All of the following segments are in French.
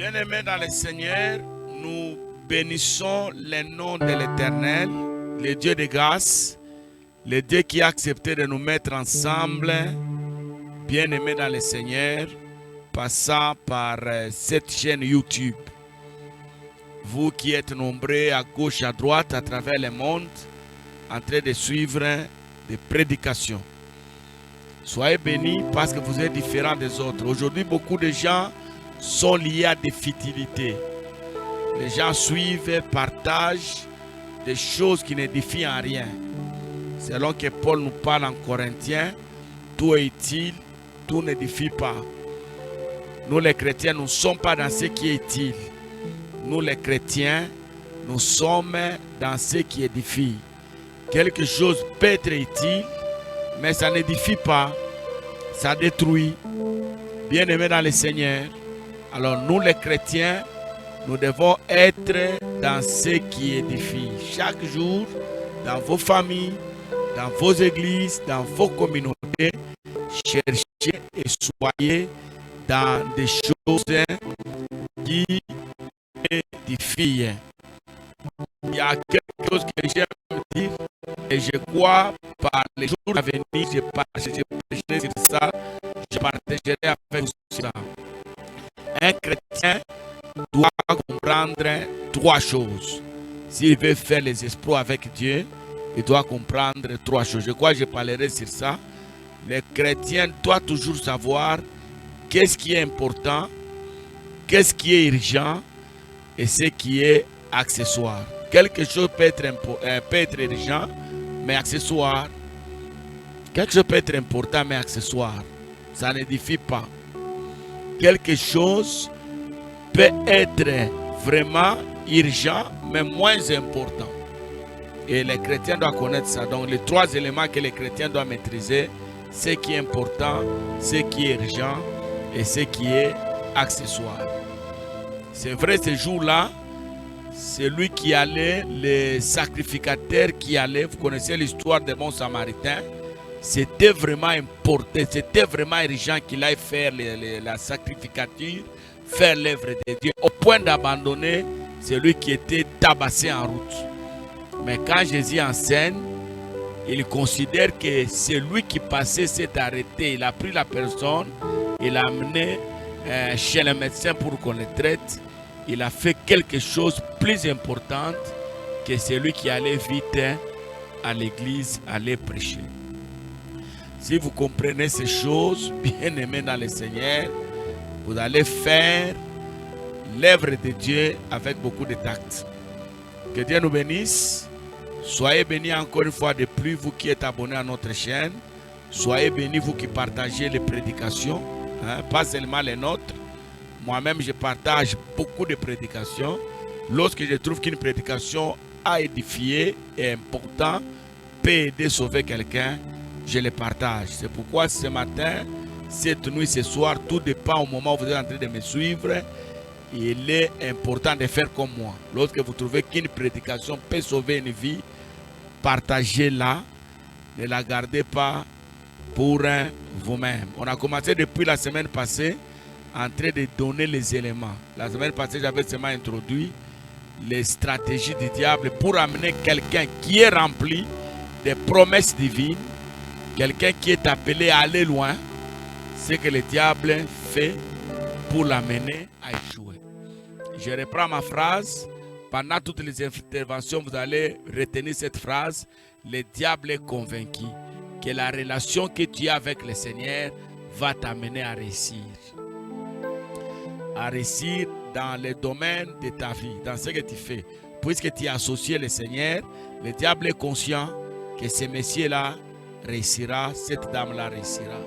Bien-aimés dans le Seigneur, nous bénissons le nom de l'Éternel, le Dieu de grâce, le Dieu qui a accepté de nous mettre ensemble, bien-aimés dans le Seigneur, passant par cette chaîne YouTube. Vous qui êtes nombreux à gauche, à droite, à travers le monde, en train de suivre des prédications. Soyez bénis parce que vous êtes différents des autres. Aujourd'hui, beaucoup de gens sont liés à des futilités. Les gens suivent, partagent des choses qui n'édifient en rien. Selon que Paul nous parle en Corinthiens, tout est utile, tout n'édifie pas. Nous les chrétiens, nous ne sommes pas dans ce qui est utile. Nous les chrétiens, nous sommes dans ce qui édifie. Quelque chose peut être utile, mais ça n'édifie pas, ça détruit. Bien-aimés dans le Seigneur, alors nous les chrétiens, nous devons être dans ce qui édifie. Chaque jour, dans vos familles, dans vos églises, dans vos communautés, cherchez et soyez dans des choses qui édifient. Il y a quelque chose que j'aime dire et je crois par les jours à venir, je partagerai sur ça, je partagerai avec vous ça. Un chrétien doit comprendre trois choses. S'il veut faire les exploits avec Dieu, il doit comprendre trois choses. Je crois que je parlerai sur ça. Le chrétien doit toujours savoir qu'est-ce qui est important, qu'est-ce qui est urgent et ce qui est accessoire. Quelque chose peut être urgent, mais accessoire. Quelque chose peut être important, mais accessoire. Ça n'édifie pas. Quelque chose peut être vraiment urgent, mais moins important. Et les chrétiens doivent connaître ça. Donc, les trois éléments que les chrétiens doivent maîtriser, ce qui est important, ce qui est urgent et ce qui est accessoire. C'est vrai, ce jour-là, celui qui allait, les sacrificateurs qui allaient, vous connaissez l'histoire des bons samaritains, c'était vraiment important, c'était vraiment urgent qu'il aille faire la sacrificature, faire l'œuvre de Dieu, au point d'abandonner celui qui était tabassé en route. Mais quand Jésus enseigne, il considère que celui qui passait s'est arrêté, il a pris la personne, il l'a amené chez le médecin pour qu'on le traite. Il a fait quelque chose de plus important que celui qui allait vite à l'église, aller prêcher. Si vous comprenez ces choses, bien aimés dans le Seigneur, vous allez faire l'œuvre de Dieu avec beaucoup de tact. Que Dieu nous bénisse. Soyez bénis encore une fois de plus, vous qui êtes abonnés à notre chaîne. Soyez bénis, vous qui partagez les prédications, pas seulement les nôtres. Moi-même, je partage beaucoup de prédications. Lorsque je trouve qu'une prédication a édifié et est important, peut aider à sauver quelqu'un, je les partage. C'est pourquoi ce matin, cette nuit, ce soir, tout dépend au moment où vous êtes en train de me suivre. Il est important de faire comme moi. Lorsque vous trouvez qu'une prédication peut sauver une vie, partagez-la. Ne la gardez pas pour vous-même. On a commencé depuis la semaine passée en train de donner les éléments. La semaine passée, j'avais seulement introduit les stratégies du diable pour amener quelqu'un qui est rempli des promesses divines, quelqu'un qui est appelé à aller loin, ce que le diable fait pour l'amener à échouer. Je reprends ma phrase. Pendant toutes les interventions, vous allez retenir cette phrase. Le diable est convaincu que la relation que tu as avec le Seigneur va t'amener à réussir. À réussir dans le domaine de ta vie, dans ce que tu fais. Puisque tu as associé le Seigneur, le diable est conscient que ce monsieur-là réussira, cette dame-là réussira.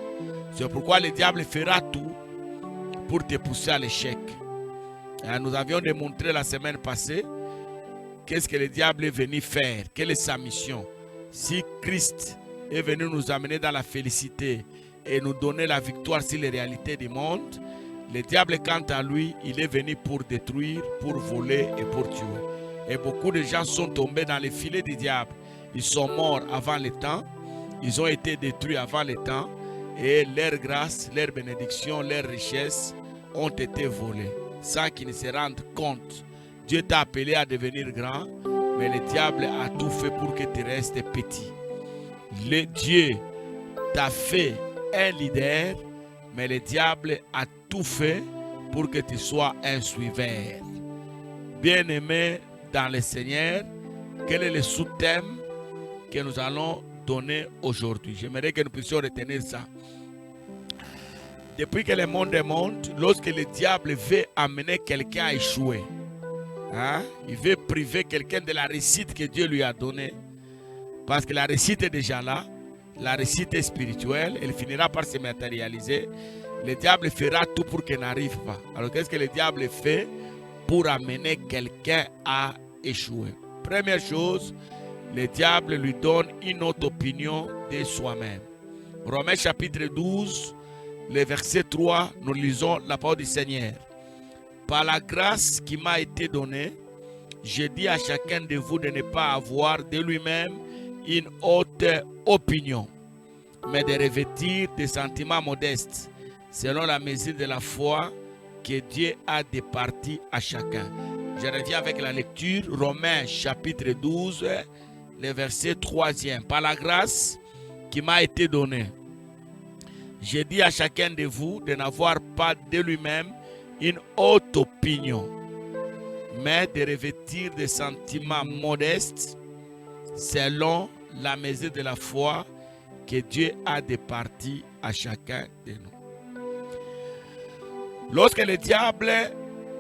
C'est pourquoi le diable fera tout pour te pousser à l'échec. Nous avions démontré la semaine passée qu'est-ce que le diable est venu faire, quelle est sa mission. Si Christ est venu nous amener dans la félicité et nous donner la victoire sur les réalités du monde, le diable, quant à lui, il est venu pour détruire, pour voler et pour tuer. Et beaucoup de gens sont tombés dans les filets du diable. Ils sont morts avant le temps, ils ont été détruits avant le temps, et leur grâce, leur bénédiction, leur richesse ont été volées. sans qu'ils ne se rendent compte. Dieu t'a appelé à devenir grand, mais le diable a tout fait pour que tu restes petit. Dieu t'a fait un leader, mais le diable a tout fait pour que tu sois un suiveur. Bien-aimé dans le Seigneur, quel est le sous-thème que nous allons donner aujourd'hui? J'aimerais que nous puissions retenir ça. Depuis que le monde est monde, lorsque le diable veut amener quelqu'un à échouer, il veut priver quelqu'un de la réussite que Dieu lui a donnée, parce que la réussite est déjà là, la réussite est spirituelle, elle finira par se matérialiser. Le diable fera tout pour qu'elle n'arrive pas. Alors qu'est-ce que le diable fait pour amener quelqu'un à échouer? Première chose, le diable lui donne une autre opinion de soi-même. Romains chapitre 12, le verset 3, nous lisons la parole du Seigneur. Par la grâce qui m'a été donnée, je dis à chacun de vous de ne pas avoir de lui-même une haute opinion, mais de revêtir des sentiments modestes, selon la mesure de la foi que Dieu a départie à chacun. Je reviens avec la lecture, Romains chapitre 12, le verset 3e. Par la grâce qui m'a été donnée, je dis à chacun de vous de n'avoir pas de lui-même une haute opinion, mais de revêtir des sentiments modestes selon la mesure de la foi que Dieu a départie à chacun de nous. Lorsque le diable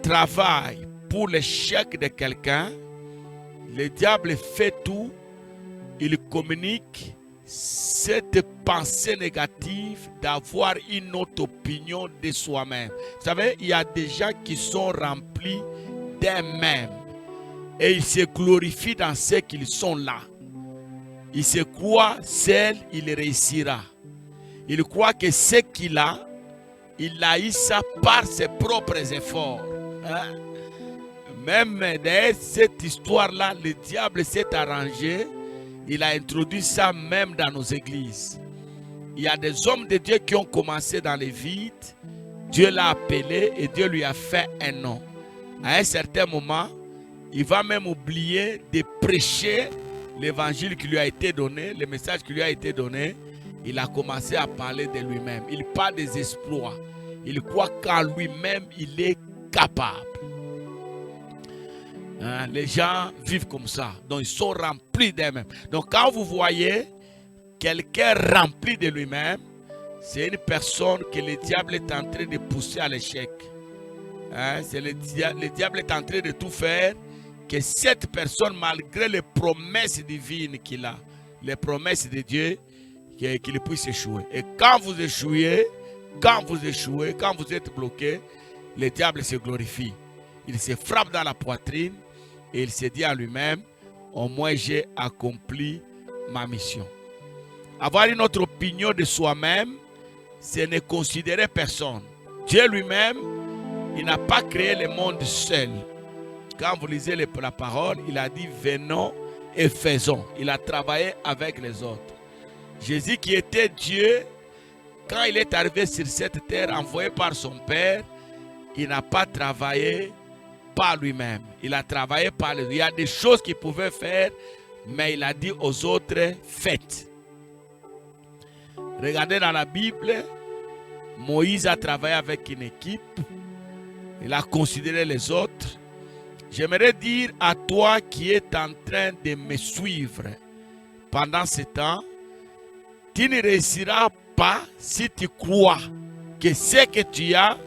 travaille pour l'échec de quelqu'un, le diable fait tout, il communique cette pensée négative d'avoir une autre opinion de soi-même. Vous savez, il y a des gens qui sont remplis d'eux-mêmes et ils se glorifient dans ce qu'ils sont là. Ils se croient seul, il réussira. Il croit que ce qu'il a, il a eu ça par ses propres efforts. Même dans cette histoire-là, le diable s'est arrangé. Il a introduit ça même dans nos églises. Il y a des hommes de Dieu qui ont commencé dans les vides. Dieu l'a appelé et Dieu lui a fait un nom. À un certain moment, il va même oublier de prêcher l'évangile qui lui a été donné, le message qui lui a été donné. Il a commencé à parler de lui-même. Il parle des exploits. Il croit qu'en lui-même, il est capable. Les gens vivent comme ça. Donc, ils sont remplis d'eux-mêmes. Donc, quand vous voyez quelqu'un rempli de lui-même, c'est une personne que le diable est en train de pousser à l'échec. Le diable est en train de tout faire que cette personne, malgré les promesses divines qu'il a, les promesses de Dieu, qu'il puisse échouer. Et quand vous échouez, quand vous êtes bloqué, le diable se glorifie. Il se frappe dans la poitrine et il se dit à lui-même, au moins j'ai accompli ma mission. Avoir une autre opinion de soi-même, c'est ne considérer personne. Dieu lui-même, il n'a pas créé le monde seul. Quand vous lisez la parole, il a dit venons et faisons. Il a travaillé avec les autres. Jésus qui était Dieu, quand il est arrivé sur cette terre envoyé par son Père, il n'a pas travaillé par lui-même. Il a travaillé par les autres. Il y a des choses qu'il pouvait faire, mais il a dit aux autres, faites. Regardez dans la Bible, Moïse a travaillé avec une équipe. Il a considéré les autres. J'aimerais dire à toi qui es en train de me suivre pendant ce temps, tu ne réussiras pas si tu crois que ce que tu as,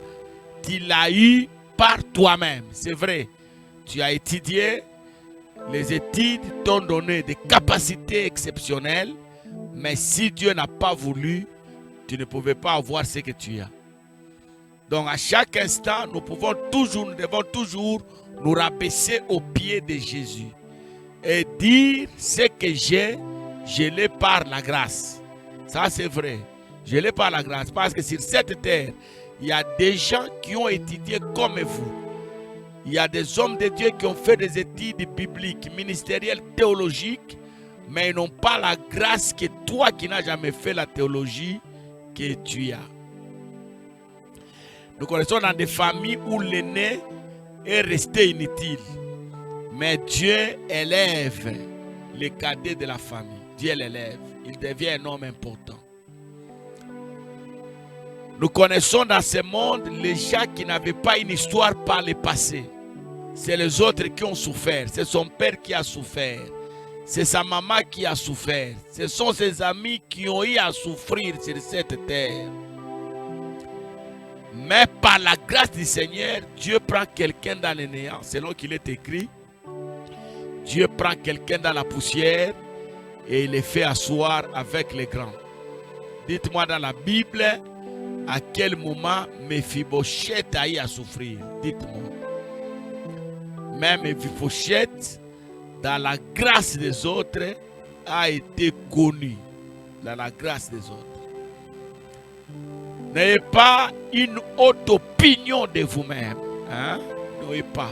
tu l'as eu par toi-même. C'est vrai, tu as étudié, les études t'ont donné des capacités exceptionnelles, mais si Dieu n'a pas voulu, tu ne pouvais pas avoir ce que tu as. Donc à chaque instant, nous devons toujours nous rabaisser aux pieds de Jésus et dire ce que j'ai, je l'ai par la grâce. Ça c'est vrai, je l'ai par la grâce parce que sur cette terre, il y a des gens qui ont étudié comme vous. Il y a des hommes de Dieu qui ont fait des études bibliques, ministérielles, théologiques, mais ils n'ont pas la grâce que toi qui n'as jamais fait la théologie, que tu as. Nous connaissons dans des familles où l'aîné est resté inutile. Mais Dieu élève les cadets de la famille. Dieu l'élève. Il devient un homme important. Nous connaissons dans ce monde les gens qui n'avaient pas une histoire par le passé. C'est les autres qui ont souffert. C'est son père qui a souffert. C'est sa maman qui a souffert. Ce sont ses amis qui ont eu à souffrir sur cette terre. Mais par la grâce du Seigneur, Dieu prend quelqu'un dans le néant, selon qu'il est écrit. Dieu prend quelqu'un dans la poussière et il les fait asseoir avec les grands. Dites-moi dans la Bible, à quel moment Mephibosheth a eu à souffrir? Dites-moi. Même Mephibosheth, dans la grâce des autres, a été connu. Dans la grâce des autres. N'ayez pas une haute opinion de vous-même. Hein? N'ayez pas.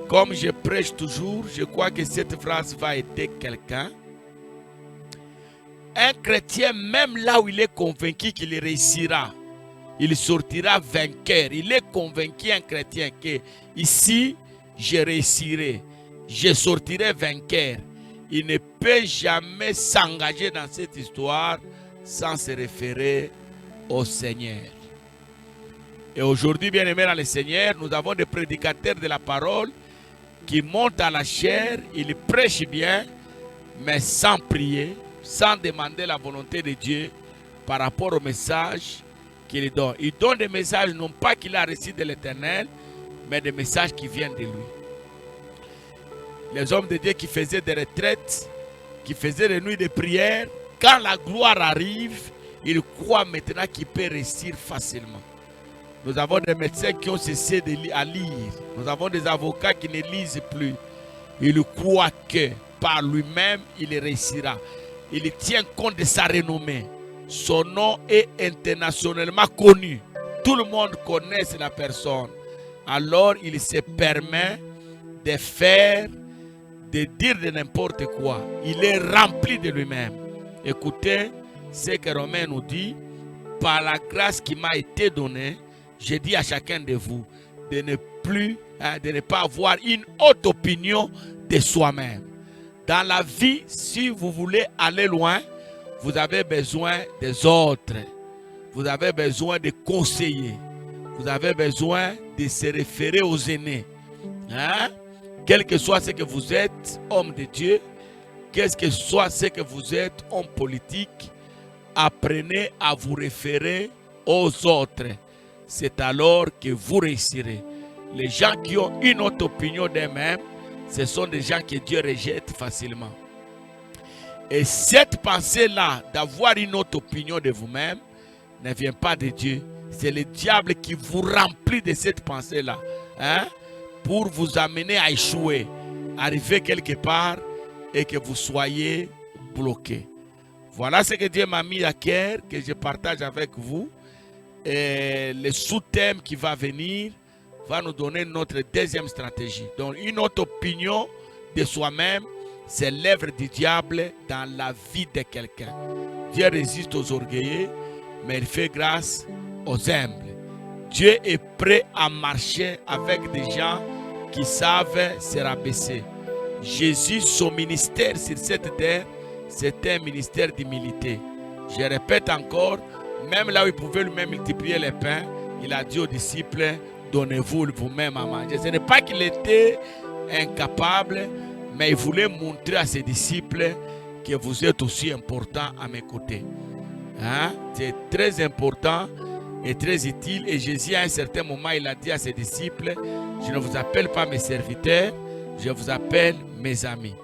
Comme je prêche toujours, je crois que cette phrase va aider quelqu'un. Un chrétien, même là où il est convaincu qu'il réussira, il sortira vainqueur. Il est convaincu, un chrétien, que ici, je réussirai. Je sortirai vainqueur. Il ne peut jamais s'engager dans cette histoire sans se référer au Seigneur. Et aujourd'hui, bien aimés dans le Seigneur, nous avons des prédicateurs de la parole qui montent à la chair, ils prêchent bien, mais sans prier, sans demander la volonté de Dieu par rapport au message qu'il donne. Il donne des messages non pas qu'il a reçus de l'Éternel, mais des messages qui viennent de lui. Les hommes de Dieu qui faisaient des retraites, qui faisaient des nuits de prière, quand la gloire arrive, ils croient maintenant qu'ils peuvent réussir facilement. Nous avons des médecins qui ont cessé de lire. Nous avons des avocats qui ne lisent plus. Ils croient que par lui-même, il réussira. Il tient compte de sa renommée. Son nom est internationalement connu. Tout le monde connaît la personne. Alors, il se permet de faire, de dire de n'importe quoi. Il est rempli de lui-même. Écoutez ce que Romain nous dit. Par la grâce qui m'a été donnée, je dis à chacun de vous de ne pas avoir une haute opinion de soi-même. Dans la vie, si vous voulez aller loin, vous avez besoin des autres. Vous avez besoin de conseillers. Vous avez besoin de se référer aux aînés. Hein? Quel que soit ce que vous êtes, homme de Dieu, quel que soit ce que vous êtes, homme politique, apprenez à vous référer aux autres. C'est alors que vous réussirez. Les gens qui ont une autre opinion d'eux-mêmes, ce sont des gens que Dieu rejette facilement. Et cette pensée-là, d'avoir une autre opinion de vous-même, ne vient pas de Dieu. C'est le diable qui vous remplit de cette pensée-là. Hein? Pour vous amener à échouer. Arriver quelque part et que vous soyez bloqué. Voilà ce que Dieu m'a mis à cœur, que je partage avec vous. Et le sous-thème qui va venir va nous donner notre deuxième stratégie. Donc une autre opinion de soi-même, c'est l'œuvre du diable dans la vie de quelqu'un. Dieu résiste aux orgueilleux, mais il fait grâce aux humbles. Dieu est prêt à marcher avec des gens qui savent se rabaisser. Jésus, son ministère sur cette terre, c'était un ministère d'humilité. Je répète encore, même là où il pouvait lui-même multiplier les pains, il a dit aux disciples, donnez-vous vous-même à manger. Ce n'est pas qu'il était incapable, mais il voulait montrer à ses disciples que vous êtes aussi importants à mes côtés. Hein? C'est très important et très utile. Et Jésus, à un certain moment, il a dit à ses disciples, je ne vous appelle pas mes serviteurs, je vous appelle mes amis.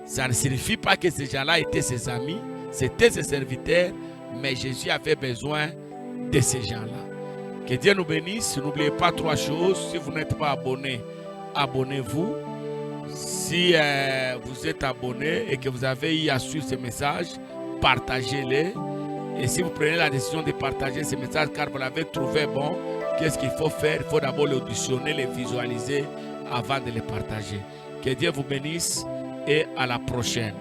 Ça ne signifie pas que ces gens-là étaient ses amis, c'était ses serviteurs, mais Jésus avait besoin de ces gens-là. Que Dieu nous bénisse. N'oubliez pas trois choses. Si vous n'êtes pas abonné, abonnez-vous. Si vous êtes abonné et que vous avez eu à suivre ces messages, partagez-les. Et si vous prenez la décision de partager ces messages car vous l'avez trouvé bon, qu'est-ce qu'il faut faire? Il faut d'abord l'auditionner, les visualiser avant de les partager. Que Dieu vous bénisse et à la prochaine.